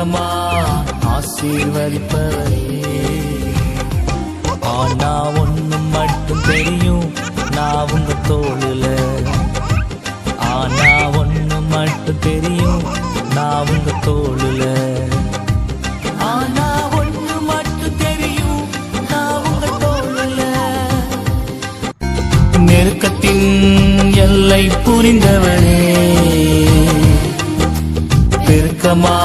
பெருக்கமா ஆசீர்வதிப்பவரே. ஆனா ஒண்ணு மட்டும் தெரியும், நான் உங்க தோளுல. ஆனா ஒண்ணு மட்டும் தெரியும், நான் உங்க தோளுல. ஆனா ஒண்ணு மட்டும் தெரியும், நான் உங்க தோளுல. நெருக்கத்தின் எல்லை புரிந்தவரே, பெருக்கமா